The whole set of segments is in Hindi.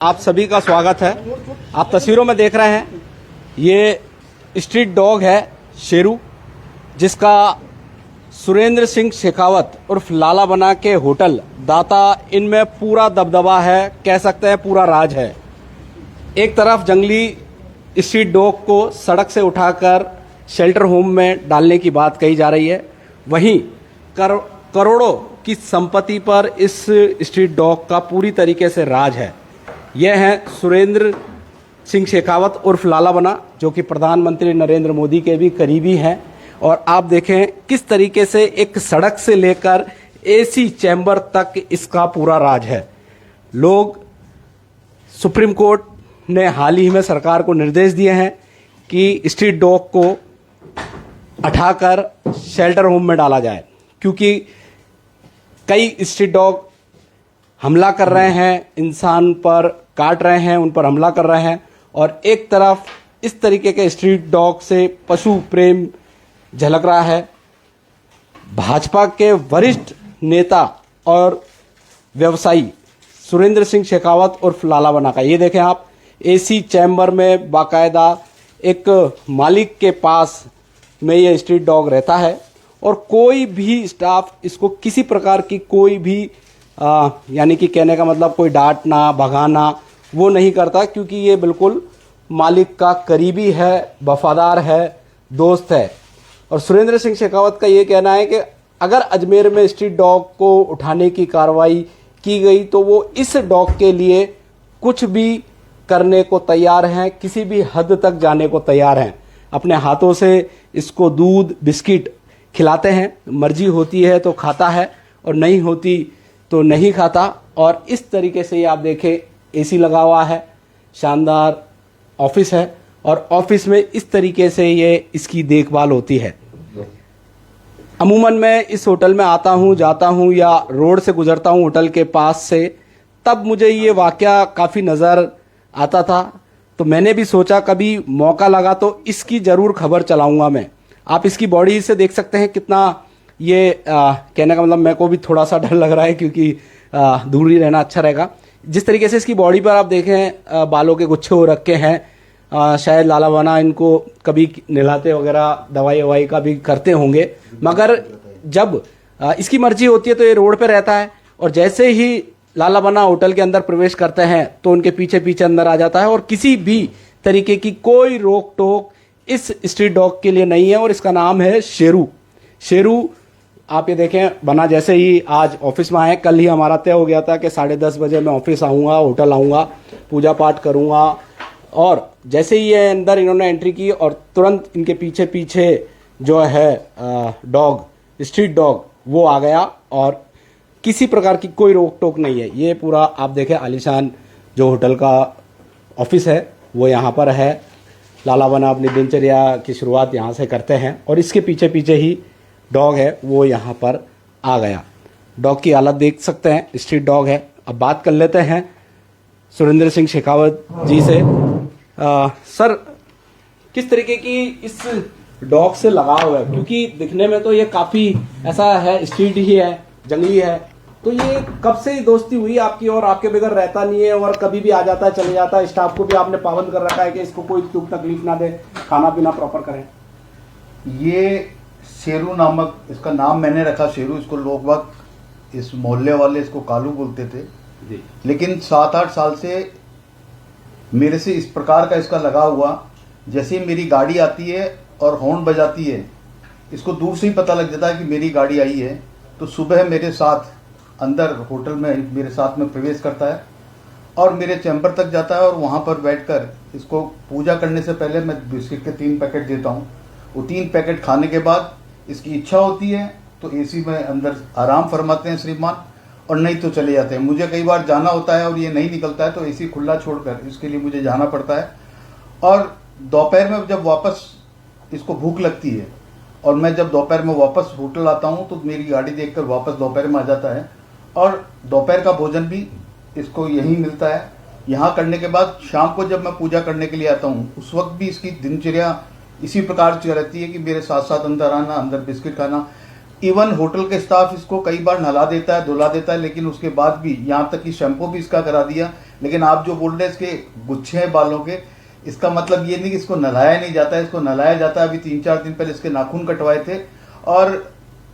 आप सभी का स्वागत है। आप तस्वीरों में देख रहे हैं ये स्ट्रीट डॉग है शेरू, जिसका सुरेंद्र सिंह शेखावत उर्फ लाला बना के होटल दाता इनमें पूरा दबदबा है, कह सकते हैं पूरा राज है। एक तरफ जंगली स्ट्रीट डॉग को सड़क से उठाकर शेल्टर होम में डालने की बात कही जा रही है, वहीं करोड़ों की संपत्ति पर इस स्ट्रीट डॉग का पूरी तरीके से राज है। यह है सुरेंद्र सिंह शेखावत उर्फ लाला बना, जो कि प्रधानमंत्री नरेंद्र मोदी के भी करीबी हैं। और आप देखें किस तरीके से एक सड़क से लेकर एसी चैम्बर तक इसका पूरा राज है। लोग सुप्रीम कोर्ट ने हाल ही में सरकार को निर्देश दिए हैं कि स्ट्रीट डॉग को उठाकर शेल्टर होम में डाला जाए, क्योंकि कई स्ट्रीट डॉग हमला कर रहे हैं, इंसान पर काट रहे हैं, उन पर हमला कर रहे हैं। और एक तरफ इस तरीके के स्ट्रीट डॉग से पशु प्रेम झलक रहा है। भाजपा के वरिष्ठ नेता और व्यवसायी सुरेंद्र सिंह शेखावत उर्फ लाला बना का ये देखें आप, एसी चैम्बर में बाकायदा एक मालिक के पास में ये स्ट्रीट डॉग रहता है और कोई भी स्टाफ इसको किसी प्रकार की कोई भी यानी कि कहने का मतलब कोई डांटना भगाना वो नहीं करता, क्योंकि ये बिल्कुल मालिक का करीबी है, वफादार है, दोस्त है। और सुरेंद्र सिंह शेखावत का ये कहना है कि अगर अजमेर में स्ट्रीट डॉग को उठाने की कार्रवाई की गई तो वो इस डॉग के लिए कुछ भी करने को तैयार हैं, किसी भी हद तक जाने को तैयार हैं। अपने हाथों से इसको दूध बिस्किट खिलाते हैं, मर्जी होती है तो खाता है और नहीं होती तो नहीं खाता। और इस तरीके से ये आप देखें एसी लगा हुआ है, शानदार ऑफिस है और ऑफिस में इस तरीके से ये इसकी देखभाल होती है। अमूमन मैं इस होटल में आता हूँ, जाता हूँ या रोड से गुजरता हूँ होटल के पास से, तब मुझे ये वाकया काफ़ी नज़र आता था। तो मैंने भी सोचा कभी मौका लगा तो इसकी ज़रूर खबर चलाऊँगा मैं। आप इसकी बॉडी से देख सकते हैं कितना ये कहने का मतलब मेरे को भी थोड़ा सा डर लग रहा है, क्योंकि दूर ही रहना अच्छा रहेगा। जिस तरीके से इसकी बॉडी पर आप देखें बालों के गुच्छे हो रखे हैं, शायद लाला बना इनको कभी नहलाते वगैरह दवाई ववाई का भी करते होंगे, मगर जब इसकी मर्जी होती है तो ये रोड पे रहता है और जैसे ही लाला बना होटल के अंदर प्रवेश करते हैं तो उनके पीछे पीछे अंदर आ जाता है और किसी भी तरीके की कोई रोक टोक इस स्ट्रीट डॉग के लिए नहीं है। और इसका नाम है शेरू। शेरू आप ये देखें, बना जैसे ही आज ऑफिस में आए, कल ही हमारा तय हो गया था कि 10:30 बजे मैं ऑफिस आऊँगा, होटल आऊँगा, पूजा पाठ करूँगा। और जैसे ही ये अंदर इन्होंने एंट्री की और तुरंत इनके पीछे पीछे जो है डॉग, स्ट्रीट डॉग, वो आ गया और किसी प्रकार की कोई रोक टोक नहीं है। ये पूरा आप देखें आलीशान जो होटल का ऑफिस है वो यहाँ पर है। लाला बना अपनी दिनचर्या की शुरुआत यहाँ से करते हैं और इसके पीछे पीछे ही डॉग है वो यहाँ पर आ गया। डॉग की हालत देख सकते हैं, स्ट्रीट डॉग है। अब बात कर लेते हैं सुरेंद्र सिंह शेखावत जी से। सर, किस तरीके की इस डॉग से लगाव है, क्योंकि दिखने में तो ये काफ़ी ऐसा है, स्ट्रीट ही है, जंगली है, तो ये कब से ही दोस्ती हुई आपकी और आपके बगैर रहता नहीं है और कभी भी आ जाता है चले जाता है? स्टाफ को भी आपने पाबंद कर रखा है कि इसको कोई दुख तकलीफ ना दे, खाना पीना प्रॉपर करें। ये शेरू नामक इसका नाम मैंने रखा, शेरू। इसको लोग वक्त इस मोहल्ले वाले इसको कालू बोलते थे जी। लेकिन 7-8 साल से मेरे से इस प्रकार का इसका लगा हुआ, जैसे ही मेरी गाड़ी आती है और हॉर्न बजाती है, इसको दूर से ही पता लग जाता है कि मेरी गाड़ी आई है। तो सुबह मेरे साथ अंदर होटल में मेरे साथ में प्रवेश करता है और मेरे चैम्बर तक जाता है और वहाँ पर बैठकर इसको पूजा करने से पहले मैं बिस्किट के 3 पैकेट देता हूँ। वो 3 पैकेट खाने के बाद इसकी इच्छा होती है तो एसी में अंदर आराम फरमाते हैं श्रीमान, और नहीं तो चले जाते हैं। मुझे कई बार जाना होता है और ये नहीं निकलता है तो एसी खुला छोड़कर इसके लिए मुझे जाना पड़ता है। और दोपहर में जब वापस इसको भूख लगती है और मैं जब दोपहर में वापस होटल आता हूँ तो मेरी गाड़ी देखकर वापस दोपहर में आ जाता है और दोपहर का भोजन भी इसको यहीं मिलता है। यहाँ करने के बाद शाम को जब मैं पूजा करने के लिए आता हूँ उस वक्त भी इसकी दिनचर्या इसी प्रकार से रहती है कि मेरे साथ साथ अंदर आना, अंदर बिस्किट खाना। इवन होटल के स्टाफ इसको कई बार नहला देता है, धुला देता है, लेकिन उसके बाद भी यहाँ तक कि शैम्पू भी इसका करा दिया। लेकिन आप जो बोल रहे हैं इसके गुच्छे हैं बालों के, इसका मतलब ये नहीं कि इसको नहलाया नहीं जाता है, इसको नहलाया जाता है। अभी 3-4 दिन पहले इसके नाखून कटवाए थे और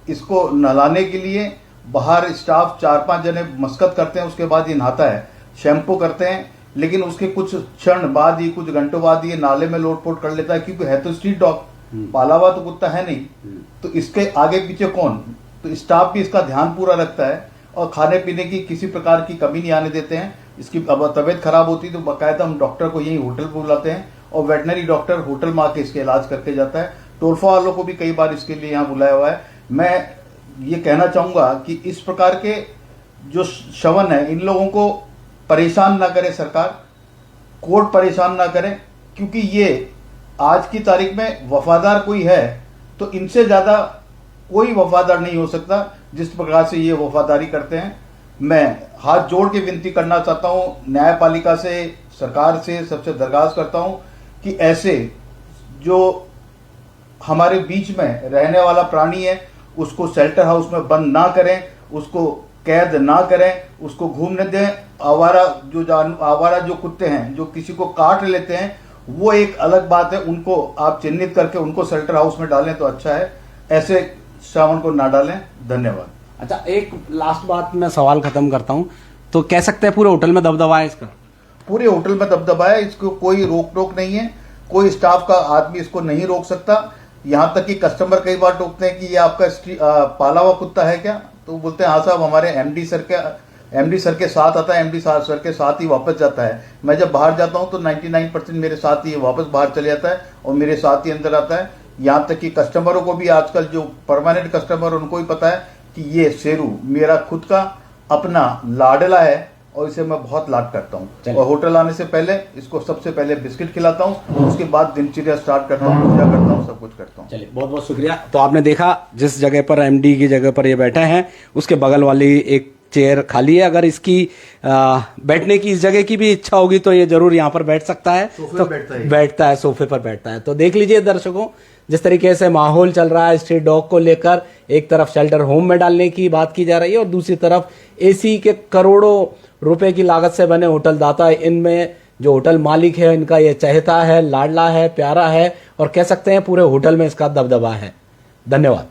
इसको नहलाने के लिए बाहर स्टाफ 4-5 जने मशक्कत करते हैं, उसके बाद ये नहाता है, शैम्पू करते हैं, लेकिन उसके कुछ क्षण बाद ही, कुछ घंटों बाद ये नाले में लोटपोट कर लेता है, क्योंकि है तो स्ट्रीट डॉग, पाला हुआ तो कुत्ता है नहीं। तो इसके आगे पीछे कौन, तो स्टाफ भी इसका ध्यान पूरा रखता है और खाने पीने की किसी प्रकार की कमी नहीं आने देते हैं। इसकी अब तबीयत खराब होती है तो बाकायदा हम डॉक्टर को यही होटल पर बुलाते हैं और वेटनरी डॉक्टर होटल में आके इसके इलाज करके जाता है। टोलफा वालों को भी कई बार इसके लिए यहाँ बुलाया हुआ है। मैं ये कहना चाहूंगा कि इस प्रकार के जो श्रवण है, इन लोगों को परेशान ना करे सरकार, कोर्ट परेशान ना करे, क्योंकि ये आज की तारीख में वफादार कोई है तो इनसे ज्यादा कोई वफादार नहीं हो सकता जिस प्रकार से ये वफादारी करते हैं। मैं हाथ जोड़ के विनती करना चाहता हूं न्यायपालिका से, सरकार से, सबसे दरखास्त करता हूं कि ऐसे जो हमारे बीच में रहने वाला प्राणी है उसको शेल्टर हाउस में बंद ना करें, उसको कैद ना करें, उसको घूमने दें। आवारा जो कुत्ते हैं जो किसी को काट लेते हैं वो एक अलग बात है, उनको आप चिन्हित करके उनको शेल्टर हाउस में डालें तो अच्छा है, ऐसे श्रावण को ना डालें। धन्यवाद। अच्छा, एक लास्ट बात मैं सवाल खत्म करता हूं, तो कह सकते हैं पूरे होटल में दबदबा है इसका? पूरे होटल में दबदबा है, इसको कोई रोक टोक नहीं है, कोई स्टाफ का आदमी इसको नहीं रोक सकता। यहाँ तक कि कस्टमर कई बार टोकते हैं कि ये आपका पाला हुआ कुत्ता है क्या, तो बोलते हैं हाँ साहब, हमारे एमडी सर के साथ आता है, एमडी सर के साथ ही वापस जाता है। मैं जब बाहर जाता हूं तो 99% मेरे साथ ही वापस बाहर चले जाता है और मेरे साथ ही अंदर आता है। यहाँ तक कि कस्टमरों को भी, आजकल जो परमानेंट कस्टमर उनको भी पता है कि ये शेरू मेरा खुद का अपना लाडला है और इसे मैं बहुत लाड करता हूँ। और होटल आने से पहले इसको सबसे पहले बिस्किट खिलाता हूँ, उसके बाद दिनचर्या स्टार्ट करता हूँ, पूजा करता हूँ, सब कुछ करता हूँ। चलिए, बहुत बहुत शुक्रिया। तो आपने देखा जिस जगह पर एमडी की जगह पर ये बैठे हैं उसके बगल वाली एक चेयर खाली है। अगर इसकी बैठने की, इस जगह की भी इच्छा होगी तो ये जरूर यहाँ पर बैठ सकता है। तो बैठता है, सोफे पर बैठता है। तो देख लीजिए दर्शकों, जिस तरीके से माहौल चल रहा है स्ट्रीट डॉग को लेकर, एक तरफ शेल्टर होम में डालने की बात की जा रही है और दूसरी तरफ एसी के करोड़ों रुपए की लागत से बने होटल दाता, इनमें जो होटल मालिक है इनका ये चहेता है, लाडला है, प्यारा है और कह सकते हैं पूरे होटल में इसका दबदबा है। धन्यवाद।